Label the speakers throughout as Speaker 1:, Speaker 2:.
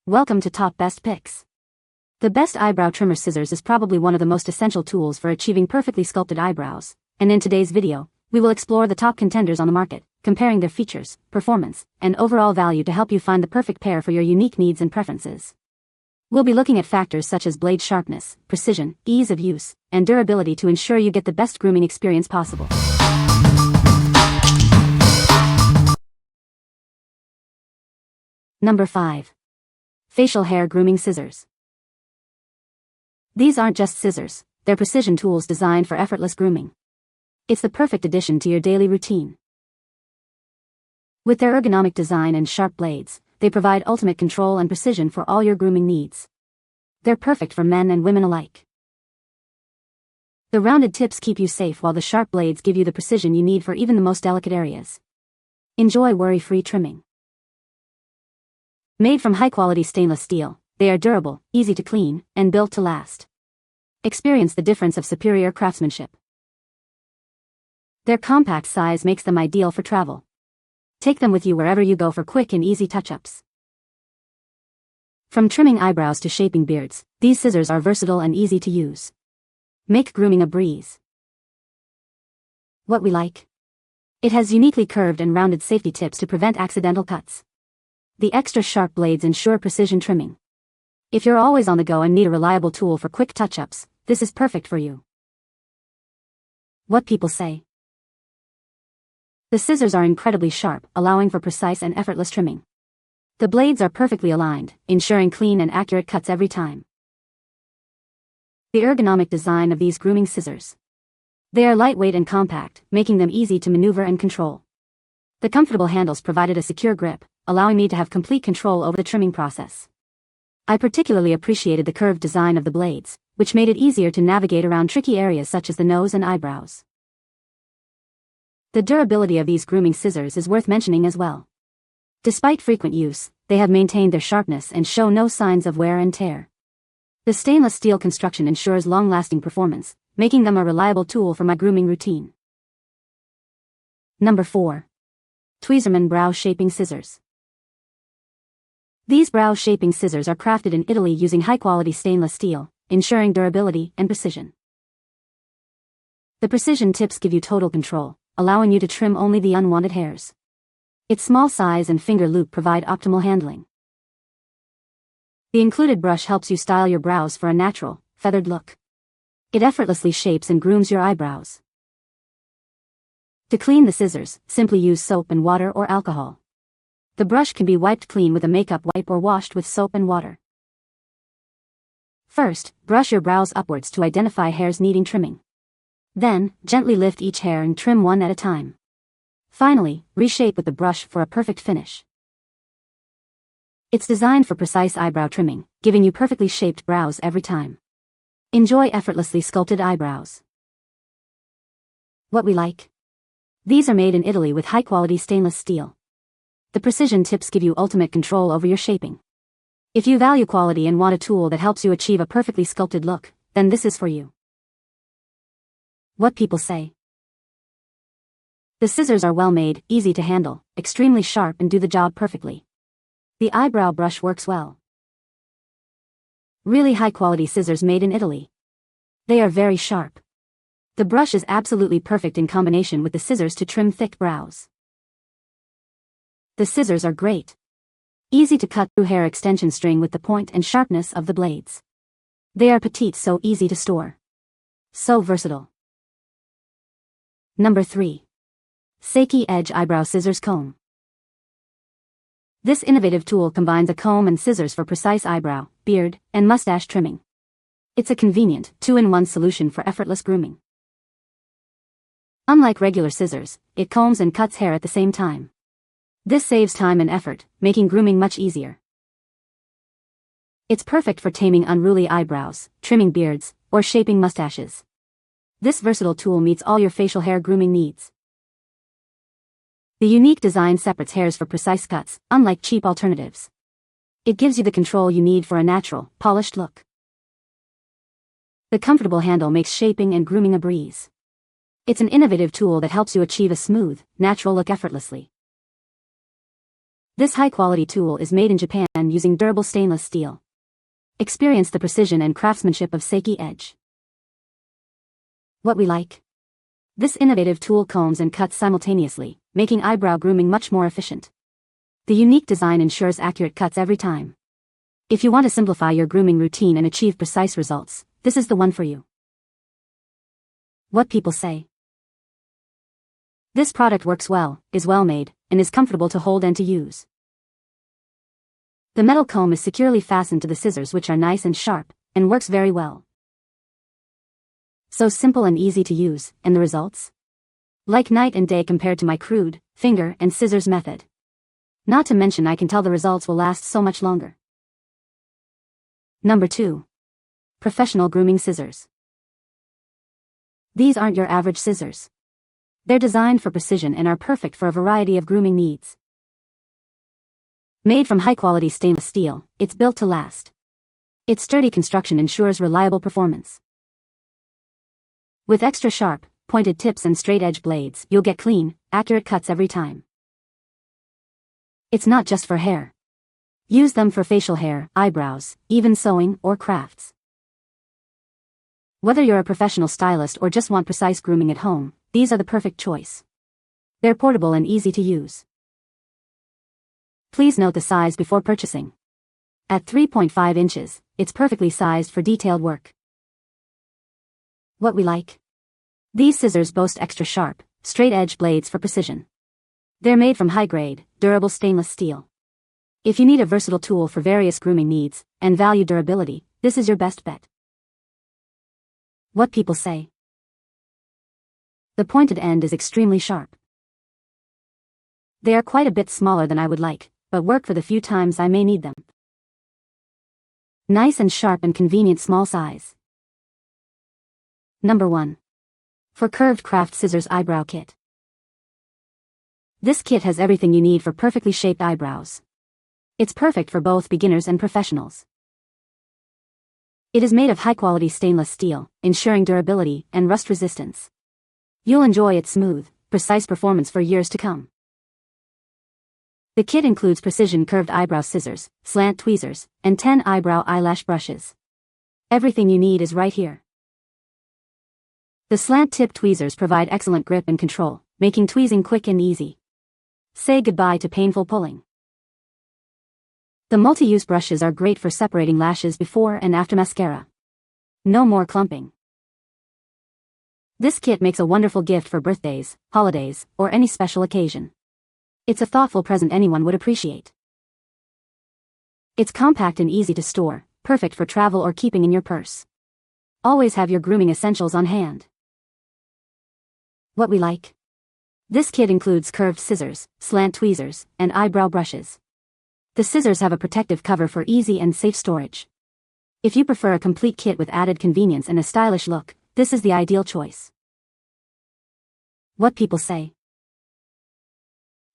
Speaker 1: Welcome to Top Best Picks. The best eyebrow trimmer scissors is probably one of the most essential tools for achieving perfectly sculpted eyebrows, and in today's video, we will explore the top contenders on the market, comparing their features, performance, and overall value to help you find the perfect pair for your unique needs and preferences. We'll be looking at factors such as blade sharpness, precision, ease of use, and durability to ensure you get the best grooming experience possible. Number 5. Facial Hair Grooming Scissors. These aren't just scissors, they're precision tools designed for effortless grooming. It's the perfect addition to your daily routine. With their ergonomic design and sharp blades, they provide ultimate control and precision for all your grooming needs. They're perfect for men and women alike. The rounded tips keep you safe while the sharp blades give you the precision you need for even the most delicate areas. Enjoy worry-free trimming. Made from high-quality stainless steel, they are durable, easy to clean, and built to last. Experience the difference of superior craftsmanship. Their compact size makes them ideal for travel. Take them with you wherever you go for quick and easy touch-ups. From trimming eyebrows to shaping beards, these scissors are versatile and easy to use. Make grooming a breeze. What we like? It has uniquely curved and rounded safety tips to prevent accidental cuts. The extra sharp blades ensure precision trimming. If you're always on the go and need a reliable tool for quick touch-ups, this is perfect for you. What people say. The scissors are incredibly sharp, allowing for precise and effortless trimming. The blades are perfectly aligned, ensuring clean and accurate cuts every time. The ergonomic design of these grooming scissors. They are lightweight and compact, making them easy to maneuver and control. The comfortable handles provided a secure grip, allowing me to have complete control over the trimming process. I particularly appreciated the curved design of the blades, which made it easier to navigate around tricky areas such as the nose and eyebrows. The durability of these grooming scissors is worth mentioning as well. Despite frequent use, they have maintained their sharpness and show no signs of wear and tear. The stainless steel construction ensures long-lasting performance, making them a reliable tool for my grooming routine. Number 4. Tweezerman Brow Shaping Scissors. These brow shaping scissors are crafted in Italy using high-quality stainless steel, ensuring durability and precision. The precision tips give you total control, allowing you to trim only the unwanted hairs. Its small size and finger loop provide optimal handling. The included brush helps you style your brows for a natural, feathered look. It effortlessly shapes and grooms your eyebrows. To clean the scissors, simply use soap and water or alcohol. The brush can be wiped clean with a makeup wipe or washed with soap and water. First, brush your brows upwards to identify hairs needing trimming. Then, gently lift each hair and trim one at a time. Finally, reshape with the brush for a perfect finish. It's designed for precise eyebrow trimming, giving you perfectly shaped brows every time. Enjoy effortlessly sculpted eyebrows. What we like? These are made in Italy with high-quality stainless steel. The precision tips give you ultimate control over your shaping. If you value quality and want a tool that helps you achieve a perfectly sculpted look, then this is for you. What people say. The scissors are well made, easy to handle, extremely sharp and do the job perfectly. The eyebrow brush works well. Really high-quality scissors made in Italy. They are very sharp. The brush is absolutely perfect in combination with the scissors to trim thick brows. The scissors are great. Easy to cut through hair extension string with the point and sharpness of the blades. They are petite so easy to store. So versatile. Number 3. Seki Edge Eyebrow Scissors Comb. This innovative tool combines a comb and scissors for precise eyebrow, beard, and mustache trimming. It's a convenient, 2-in-1 solution for effortless grooming. Unlike regular scissors, it combs and cuts hair at the same time. This saves time and effort, making grooming much easier. It's perfect for taming unruly eyebrows, trimming beards, or shaping mustaches. This versatile tool meets all your facial hair grooming needs. The unique design separates hairs for precise cuts, unlike cheap alternatives. It gives you the control you need for a natural, polished look. The comfortable handle makes shaping and grooming a breeze. It's an innovative tool that helps you achieve a smooth, natural look effortlessly. This high-quality tool is made in Japan using durable stainless steel. Experience the precision and craftsmanship of Seki Edge. What we like. This innovative tool combs and cuts simultaneously, making eyebrow grooming much more efficient. The unique design ensures accurate cuts every time. If you want to simplify your grooming routine and achieve precise results, this is the one for you. What people say. This product works well, is well made, and is comfortable to hold and to use. The metal comb is securely fastened to the scissors, which are nice and sharp, and works very well. So simple and easy to use, and the results? Like night and day compared to my crude, finger and scissors method. Not to mention I can tell the results will last so much longer. Number 2. Professional grooming scissors. These aren't your average scissors. They're designed for precision and are perfect for a variety of grooming needs. Made from high-quality stainless steel, it's built to last. Its sturdy construction ensures reliable performance. With extra sharp, pointed tips and straight-edge blades, you'll get clean, accurate cuts every time. It's not just for hair. Use them for facial hair, eyebrows, even sewing or crafts. Whether you're a professional stylist or just want precise grooming at home, these are the perfect choice. They're portable and easy to use. Please note the size before purchasing. At 3.5 inches, it's perfectly sized for detailed work. What we like. These scissors boast extra sharp, straight-edge blades for precision. They're made from high-grade, durable stainless steel. If you need a versatile tool for various grooming needs, and value durability, this is your best bet. What people say. The pointed end is extremely sharp. They are quite a bit smaller than I would like, but work for the few times I may need them. Nice and sharp and convenient small size. Number 1. For Curved Craft Scissors Eyebrow Kit. This kit has everything you need for perfectly shaped eyebrows. It's perfect for both beginners and professionals. It is made of high-quality stainless steel, ensuring durability and rust resistance. You'll enjoy its smooth, precise performance for years to come. The kit includes precision curved eyebrow scissors, slant tweezers, and 10 eyebrow eyelash brushes. Everything you need is right here. The slant-tip tweezers provide excellent grip and control, making tweezing quick and easy. Say goodbye to painful pulling. The multi-use brushes are great for separating lashes before and after mascara. No more clumping. This kit makes a wonderful gift for birthdays, holidays, or any special occasion. It's a thoughtful present anyone would appreciate. It's compact and easy to store, perfect for travel or keeping in your purse. Always have your grooming essentials on hand. What we like. This kit includes curved scissors, slant tweezers, and eyebrow brushes. The scissors have a protective cover for easy and safe storage. If you prefer a complete kit with added convenience and a stylish look, this is the ideal choice. What people say.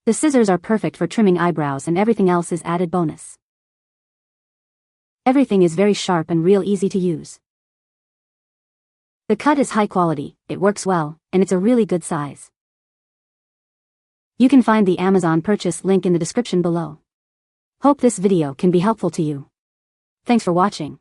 Speaker 1: The scissors are perfect for trimming eyebrows and everything else is added bonus. Everything is very sharp and real easy to use. The cut is high quality, it works well, and it's a really good size. You can find the Amazon purchase link in the description below. Hope this video can be helpful to you. Thanks for watching.